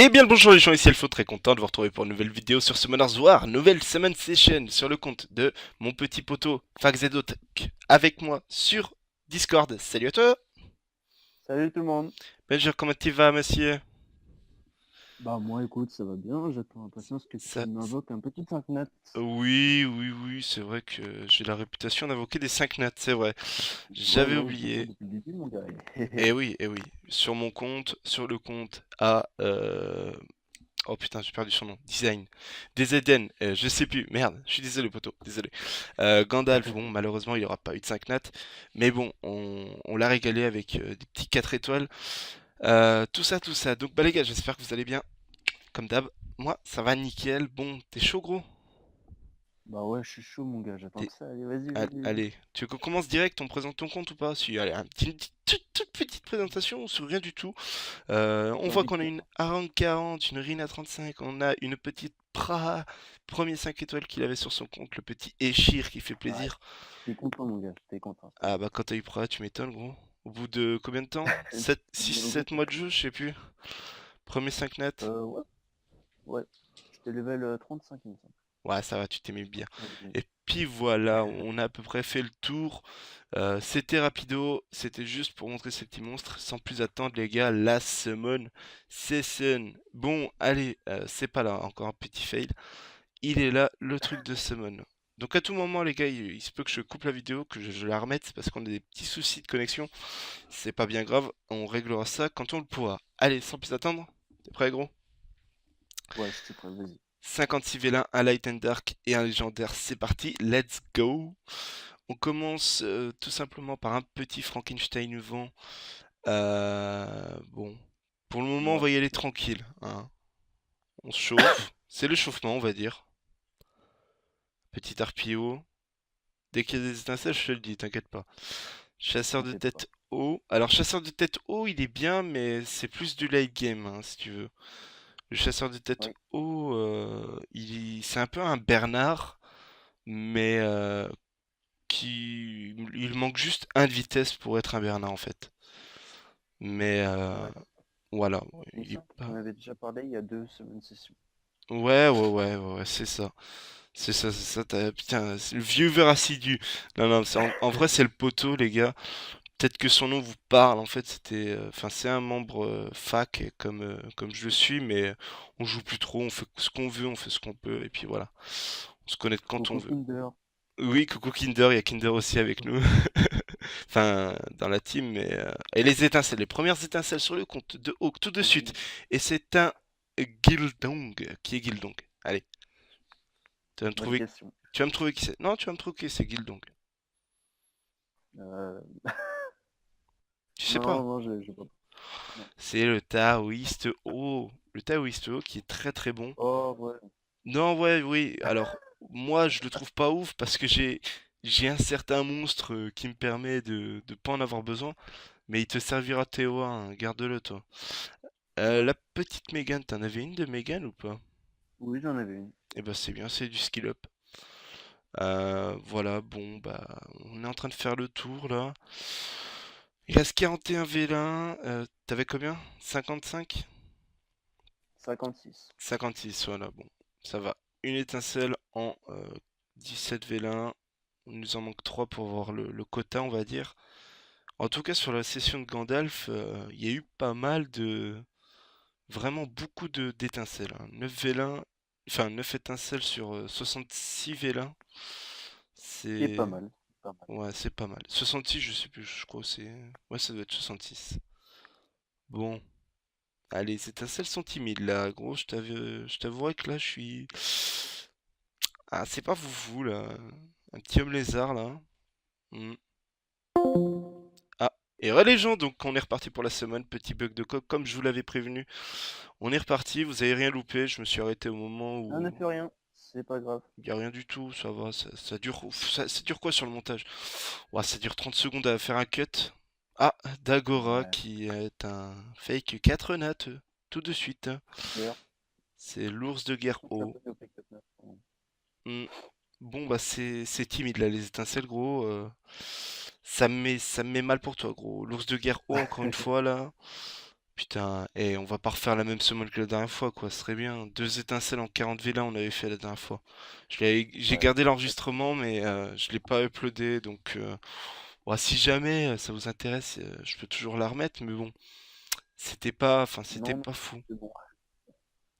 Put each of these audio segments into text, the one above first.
Et bien le bonjour les gens, ici Elfo, très content de vous retrouver pour une nouvelle vidéo sur Summoners War, nouvelle Summon Session sur le compte de mon petit poteau Faxedotek avec moi sur Discord. Salut à toi. Salut tout le monde. Bonjour, comment tu vas monsieur? Bah moi écoute, ça va bien, j'attends impatience que tu Ça... m'invoques un petit 5 nat. Oui, c'est vrai que j'ai la réputation d'invoquer des 5 nats, c'est vrai. Ouais, J'avais non, je fais ça oublié. depuis le début mon gars. Eh oui, sur mon compte, sur le compte à... Oh putain, j'ai perdu son nom. Design. DZN, je sais plus. Merde, je suis désolé, poteau. Désolé. Gandalf, bon, malheureusement, il n'y aura pas eu de 5 nat. Mais bon, on l'a régalé avec des petits 4 étoiles. Tout ça, tout ça. Donc, bah, les gars, j'espère que vous allez bien. Comme d'hab, moi, ça va nickel. Bon, t'es chaud, gros? Bah ouais, je suis chaud mon gars, j'attends T'es- que ça. Allez, vas-y, vas-y, vas-y. Allez, tu veux qu'on commence direct? On présente ton compte ou pas? Si, allez, toute petite présentation sur rien du tout. On J'ai voit envie de qu'on a te une Aran 40, une Rina 35, on a une petite Praha, premier 5 étoiles qu'il avait sur son compte, le petit Eshir qui fait Ouais, plaisir. t'es content mon gars, t'es content. Ah bah quand t'as eu Praha, tu m'étonnes gros. Au bout de combien de temps? 7, 6, Au 7 mois de jeu, je sais plus. Premier 5 net. Ouais, ouais. J'étais level 35 il me semble. Ouais, ça va, tu t'es mis bien. Ouais, Et puis voilà, on a à peu près fait le tour. C'était rapido, c'était juste pour montrer ces petits monstres. Sans plus attendre, les gars, la summon session. Bon, allez, c'est pas là, encore un petit fail. Il est là, le truc de summon. Donc à tout moment, les gars, il se peut que je coupe la vidéo, que je la remette, c'est parce qu'on a des petits soucis de connexion. C'est pas bien grave, on réglera ça quand on le pourra. Allez, sans plus attendre, t'es prêt, gros? ouais, je suis prêt, vas-y. 56 vélins, un Light and Dark et un légendaire, c'est parti, let's go! On commence tout simplement par un petit Frankenstein vent. Bon, pour le moment, on Ouais, va y aller tranquille, hein. On se chauffe, c'est le chauffement, on va dire. Petit arpio. Dès qu'il y a des étincelles, je te le dis, t'inquiète pas. Chasseur de t'inquiète pas. tête haut. Alors, chasseur de tête haut, il est bien, mais c'est plus du late game, hein, si tu veux. Le chasseur de tête Oui, haut, c'est un peu un Bernard, mais il manque juste un de vitesse pour être un Bernard, en fait. Mais ouais. voilà, Il me il est semble que tu pas... en avais déjà parlé il y a 2 semaines session. Ouais, c'est ça. C'est ça, putain, c'est le viewer assidu. Non, en vrai, c'est le poteau, les gars. Peut-être que son nom vous parle, en fait, enfin, c'est un membre fac, comme je le suis, mais on joue plus trop, on fait ce qu'on veut, on fait ce qu'on peut, et puis voilà. On se connecte quand on Coucou veut. Kinder. Oui, coucou Kinder, il y a Kinder aussi avec nous. Enfin, dans la team, mais... Et les étincelles, les premières étincelles sur le compte de Hawk, tout de suite. Oui. Et c'est un Gildong. Qui est Gildong? Allez, tu vas me Bonne trouver... question. Tu vas me trouver qui c'est? Non, tu vas me trouver qui c'est Gildong. Euh... Tu sais Non, pas. non, je pas. Non. C'est le Taoïste O. Le Taoïste O qui est très très bon. Oh ouais. Non, ouais, oui. Alors, moi, je le trouve pas ouf parce que j'ai un certain monstre qui me permet de pas en avoir besoin. Mais il te servira TO1, hein, garde-le toi. Ouais. La petite Mégane, t'en avais une de Mégane ou pas? Oui, j'en avais une. Eh ben c'est bien, c'est du skill up. Voilà, bon, bah, on est en train de faire le tour là. Il reste 41 vélins. T'avais combien? 55? 56. 56, voilà, bon, ça va. Une étincelle en 17 vélins. Il nous en manque 3 pour avoir le quota, on va dire. En tout cas, sur la session de Gandalf, il y a eu pas mal de... Vraiment beaucoup d'étincelles, hein. 9 vélins, enfin 9 étincelles sur 66 vélins. Qui est pas C'est... mal. Pas mal. Ouais, c'est pas mal. 66, je sais plus, je crois que c'est... Ouais, ça doit être 66. Bon, allez, les étincelles sont timides là, gros, je t'avouerai que là, je suis... Ah, c'est pas vous là. Un petit homme lézard là. Hmm. Ah, et les gens, donc on est reparti pour la semaine, petit bug de code, comme je vous l'avais prévenu. On est reparti, vous avez rien loupé, je me suis arrêté au moment Ah, où ne fait rien. C'est pas grave. il y a rien du tout, ça va, ça dure... ça dure quoi sur le montage? Ouais, ça dure 30 secondes à faire un cut. Ah, Dagora Ouais. qui est un fake 4 nat, tout de suite. Super. C'est l'ours de guerre Tout ça haut. peut te pick up neuf. Hmm. Bon bah c'est timide là, les étincelles gros. Ça me met mal pour toi gros. L'ours de guerre haut encore une fois là. Putain, et on va pas refaire la même semaine que la dernière fois, quoi, ce serait bien. Deux étincelles en 40 V là, on avait fait la dernière fois. J'ai Ouais, gardé c'est l'enregistrement, mais je l'ai pas uploadé, donc ouais, si jamais ça vous intéresse, je peux toujours la remettre, mais bon, c'était Non, non, pas fou. c'est bon.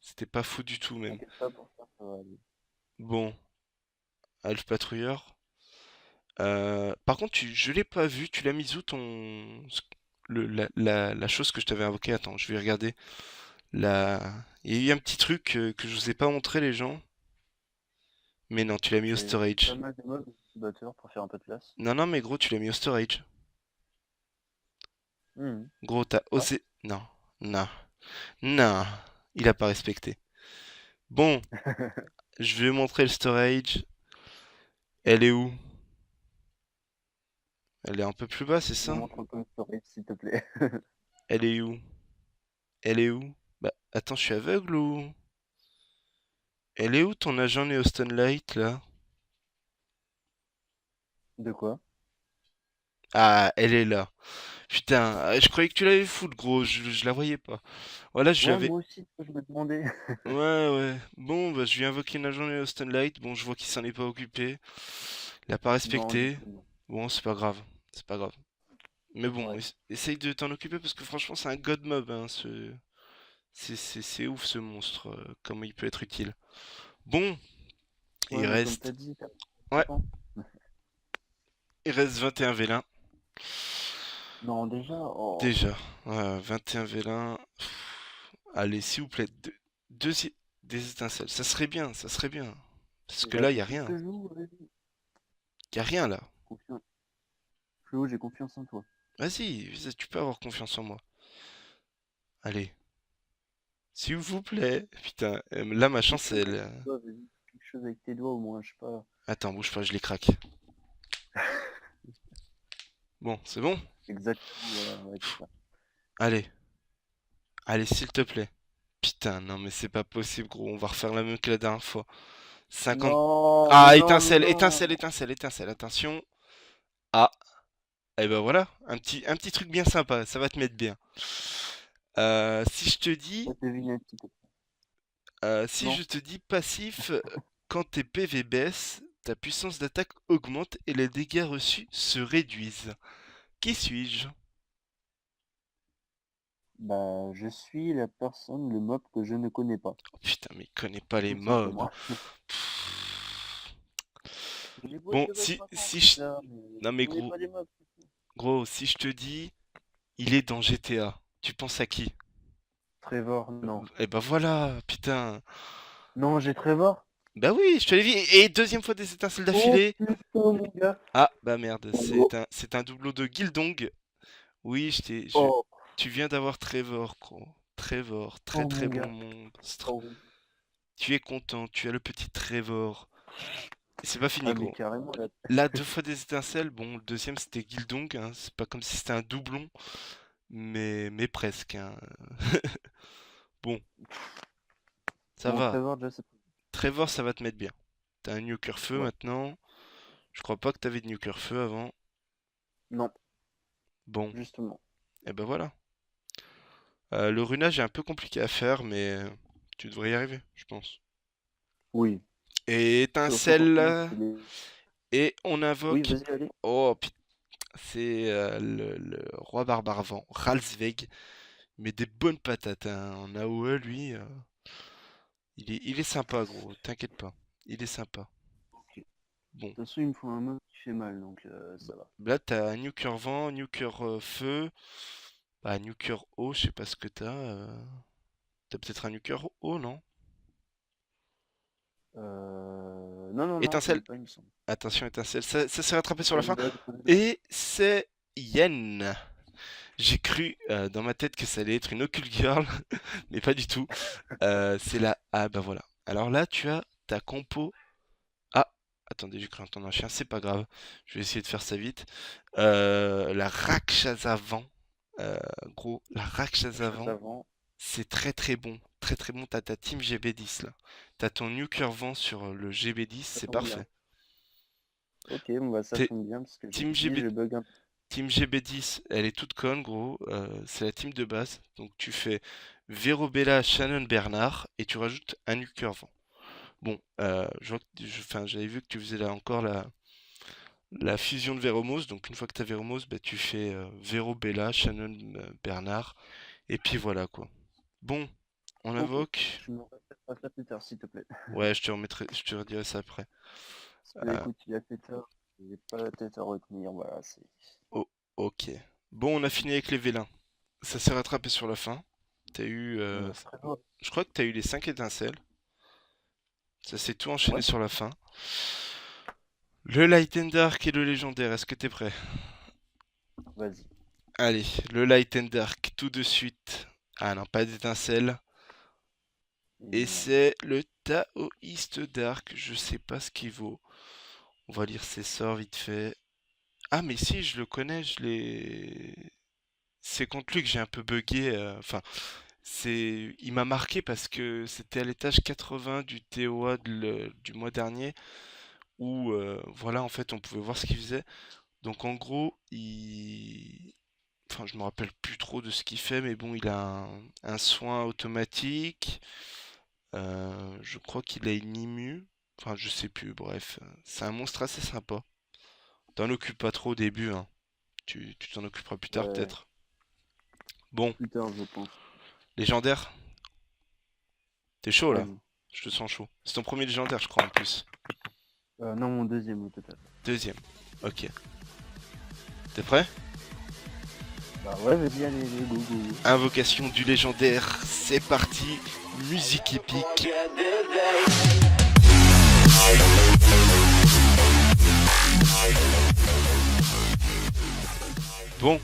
C'était pas fou du tout, même. T'inquiète pas pour ça, ça va aller. Bon, Alpha Patrouilleur. Par contre, je l'ai pas vu, tu l'as mis où la chose que je t'avais invoquée? Attends, je vais regarder. Il y a eu un petit truc que je vous ai pas montré, les gens. Mais non, tu l'as mis au J'ai pas storage. mal de mobs incubateurs pour faire un peu de place. Non, non, mais gros, tu l'as mis au storage. Mhm. Gros, t'as Ah, osé. Non, non, non. Il a pas respecté. Bon, je vais montrer le storage. Elle est où? Elle est un peu plus bas, c'est ça? montre un peu le storage, s'il te plaît. Elle est où? Elle est où? Bah, attends, je suis aveugle ou? Elle est où ton agent Neoston Light, là? De quoi? Ah, elle est là. Putain, je croyais que tu l'avais full, gros. Je la voyais pas. Voilà, je Ouais, l'avais. moi aussi, je me demandais. Ouais, ouais. Bon, bah, je lui ai invoqué une agent Neoston Light. Bon, je vois qu'il s'en est pas occupé. Il a pas Non, respecté. justement. Bon, c'est pas grave. C'est pas grave. Mais bon, Ouais. essaye de t'en occuper parce que franchement, c'est un god mob, hein, c'est ouf ce monstre, comment il peut être utile. Bon, Ouais, il mais comme reste. t'as dit, t'as Ouais, 5 ans. il reste 21 vélins. Non, déjà, oh. Déjà. 21 vélins. Allez, s'il vous plaît, deux, des étincelles. Ça serait bien, ça serait bien. Parce Il que là, reste y a plus rien. que joue, vas-y. Y a rien là. Confiance. Flo, j'ai confiance en toi. Vas-y, tu peux avoir confiance en moi. Allez, s'il vous plaît. Putain, là, ma Quelque chance, chose elle. avec tes doigts, vas-y. Quelque chose avec tes doigts, au moins, je sais pas. Attends, bouge pas, je les craque. Bon, c'est bon? Exactement, voilà, ouais, c'est ça. Allez, allez, s'il te plaît. Putain, non, mais c'est pas possible, gros. On va refaire la même que la dernière fois. 50. Non, mais Ah, non, mais étincelle, non. étincelle, étincelle, étincelle. Attention. Ah, et ben voilà. Un petit truc bien sympa. Ça va te mettre bien. Si je te dis. La devinette, s'il te plaît. Si Non. je te dis passif, quand tes PV baissent, ta puissance d'attaque augmente et les dégâts reçus se réduisent. Qui suis-je? Bah, je suis la personne, le mob que je ne connais pas. Oh, putain, mais il connaît pas les Tout mobs. simplement. Pff. Je les vois Bon, de si, façon si je... bizarre, mais Non je mais connais gros, pas les mobs. gros, si je te dis, il est dans GTA, tu penses à qui? Trevor, non. Eh ben voilà, putain. Non, j'ai Trevor. Bah oui, je te l'ai dit. Et deuxième fois des étincelles Oh d'affilée. putain, mon gars. Ah, bah merde, Oh, c'est un doublon de Gildong. Oui, oh, tu viens d'avoir Trevor, gros. Trevor, très oh, très mon bon gars. monstre. Oh, oui. Tu es content, tu as le petit Trevor. Et c'est pas fini, Ah, mais gros. carrément, là. Là, deux fois des étincelles. Bon, le deuxième c'était Gildong, hein. C'est pas comme si c'était un doublon, mais presque, hein. Bon, ça Bon, va. Trevor, déjà, c'est... Trevor, ça va te mettre bien. T'as un nuker feu Ouais. maintenant. Je crois pas que t'avais de nuker feu avant. Non, Bon, justement. et ben voilà. Le runage est un peu compliqué à faire, mais tu devrais y arriver, je pense. Oui. Et Surtout quand tu montres étincelle, qu'il est... et on Oui, invoque. vas-y, allez. Oh putain, c'est le roi barbare vent, Ralsveig. Mais des bonnes patates, hein. En AOE, lui, il est sympa, gros. T'inquiète pas. Il est sympa. Ok. De Bon. toute façon, il me faut un mob qui fait mal, donc Bah, ça va. là, t'as nuker vent, nuker feu. Bah, nuker eau, je sais pas ce que t'as. T'as peut-être un nuker eau, non? Non, non, non, j'en Étincelle. ai pas, il me semble. Attention, étincelle. Ça s'est rattrapé sur la Bonne fin. blague, bonne blague. Et c'est Yen. J'ai cru dans ma tête que ça allait être une Occult Girl, mais pas du tout. C'est la... Ah bah voilà. Alors là, tu as ta compo. Ah, attendez, j'ai cru entendre un chien, c'est pas grave. Je vais essayer de faire ça vite. La Rakshasa Vent. Gros, la Rakshasa Chose Vent, avant. c'est très très bon. Très très bon. T'as ta team GB10 là. T'as ton nuker vent sur le GB10, Ça c'est tombe bien. parfait. Ok, bon, bah ça T'es tombe bien, parce que team GB10, GB... je bug un peu. Team GB10, elle est toute conne, gros. C'est la team de base. Donc tu fais Vero Bella, Shannon Bernard et tu rajoutes un Nucurvent. Bon, je vois que, enfin, j'avais vu que tu faisais là encore la fusion de Veromos. Donc une fois que tu as Veromos, bah, tu fais Vero Bella, Shannon Bernard. Et puis voilà quoi. Bon, on Ok, invoque. tu me répéteras ça plus tard, s'il te plaît. Ouais, je te redirai ça après. Parce que, Euh, écoute, il a fait tard. J'ai pas la tête à retenir, voilà, c'est... oh, ok. Bon, on a fini avec les vélins. Ça s'est rattrapé sur la fin. T'as eu, Très bien. je crois que t'as eu les 5 étincelles. Ça s'est tout enchaîné Ouais, sur la fin. Le Light and Dark et le légendaire, est-ce que t'es prêt? vas-y. Allez, le Light and Dark, tout de suite. Ah non, pas d'étincelle. Et Hmm, c'est le Taoïste Dark, je sais pas ce qu'il vaut. On va lire ses sorts vite fait. Ah mais si, je le connais, je l'ai... C'est contre lui que j'ai un peu bugué. Enfin, il m'a marqué parce que c'était à l'étage 80 du TOA du mois dernier où, voilà, en fait, on pouvait voir ce qu'il faisait. Donc en gros, enfin, je me rappelle plus trop de ce qu'il fait, mais bon, il a un soin automatique. Je crois qu'il a une immu. Enfin, je sais plus, bref. C'est un monstre assez sympa. T'en occupes pas trop au début, hein. Tu t'en occuperas plus tard, ouais, peut-être. Bon, plus tard, je pense. légendaire, t'es chaud là. Vas-y. Je te sens chaud. C'est ton premier légendaire, je crois, en plus. Non, mon deuxième au total. Deuxième. Ok. T'es prêt? Bah ouais, vas-y, allez, go, go, go. Invocation du légendaire, c'est parti. Musique épique. Bon,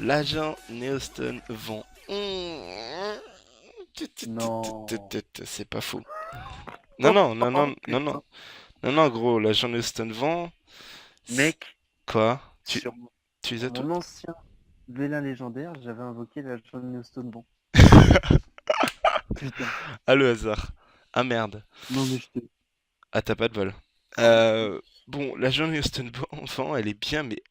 l'agent Neoston vend. Non. C'est pas faux. Non, Oh, non, non, oh, non, non, non, putain. non, non, gros, l'agent Neoston vend. Mec, Quoi? sur, Tu les sur as mon toutes? ancien vélin légendaire, j'avais invoqué la John Stone bon. Putain. Ah, le hasard. Ah merde. Non, mais je te... Ah, t'as pas de bol. Ah, ouais. Bon, l'agent Neoston vend, elle est bien, mais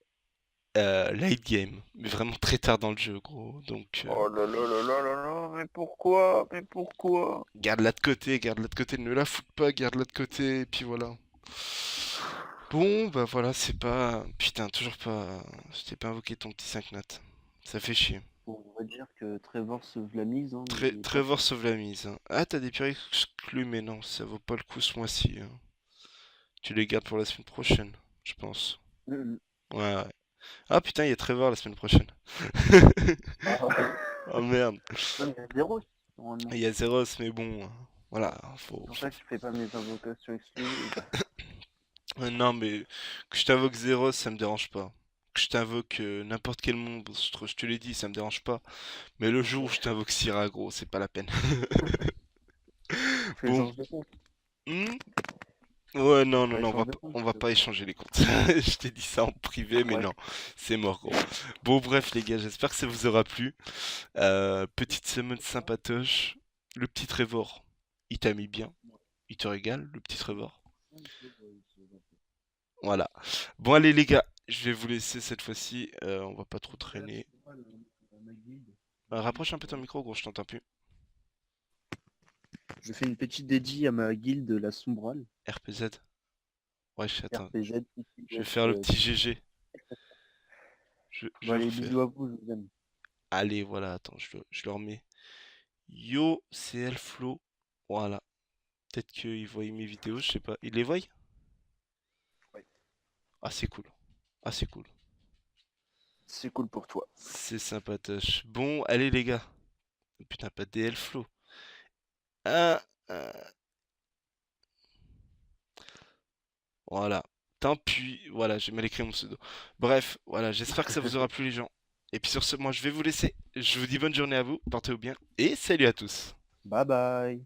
late game. Mais vraiment très tard dans le jeu, gros. Donc, Oh là là là là là là, mais pourquoi? Mais pourquoi? garde-la de côté, garde-la de côté, ne la fous pas, garde-la de côté, et puis voilà. Bon, bah voilà, c'est pas... Putain, toujours pas... Je t'ai pas invoqué ton petit 5 notes. Ça fait chier. Bon, on va dire que Trevor sauve la mise, hein, mais il est pas Trevor fou. sauve la mise, hein. Ah, t'as des pires exclus, mais non, ça vaut pas le coup ce mois-ci, hein. Tu les gardes pour la semaine prochaine, je pense. Mm. Ouais, ouais. Ah putain, il y a Trevor la semaine prochaine. Ah, ouais. Oh merde. Non, mais il y a zéro, normalement. Il y a Zeros, mais bon, voilà, C'est pour ça que je fais pas mes invocations exclusives. Non, mais que je t'invoque Zeros, ça me dérange pas. Que je t'invoque n'importe quel monstre, je te l'ai dit, ça me dérange pas. Mais le jour où je t'invoque Syrah, gros, c'est pas la peine. Je fais Bon. échange de compte. Hmm. Ouais, non, non, Ouais, non, échange de compte. on va pas échanger les comptes. Je t'ai dit ça en privé, mais Ouais. non, c'est mort, gros. Bon, bref, les gars, j'espère que ça vous aura plu. Petite semaine sympatoche. Le petit Trevor, il t'a mis bien. Il te régale, le petit Trevor. Voilà. Bon, allez, les gars, je vais vous laisser cette fois-ci. On va pas trop traîner. Rapproche un peu ton micro, gros, je t'entends plus. Je fais une petite dédie à ma guilde, la Sombrale. RPZ. Ouais, attends, RPZ, je vais PQS, faire le petit TT. GG. Je Bon, le allez, refais. bisous à vous, je vous aime. Allez, voilà, attends, je le remets. Yo, c'est Elflo. Voilà. Peut-être qu'il voit mes vidéos, je sais pas. Il les voit? Ouais. Ah, c'est cool. Ah, c'est cool. C'est cool pour toi. C'est sympatoche. Bon, allez, les gars. Putain, pas des Elflo. Ah, ah, voilà. Tant pis. Voilà, j'ai mal écrit mon pseudo. Bref, voilà, j'espère que ça vous aura plu, les gens. Et puis sur ce, moi, je vais vous laisser. Je vous dis bonne journée à vous. Portez-vous bien. Et salut à tous. Bye bye.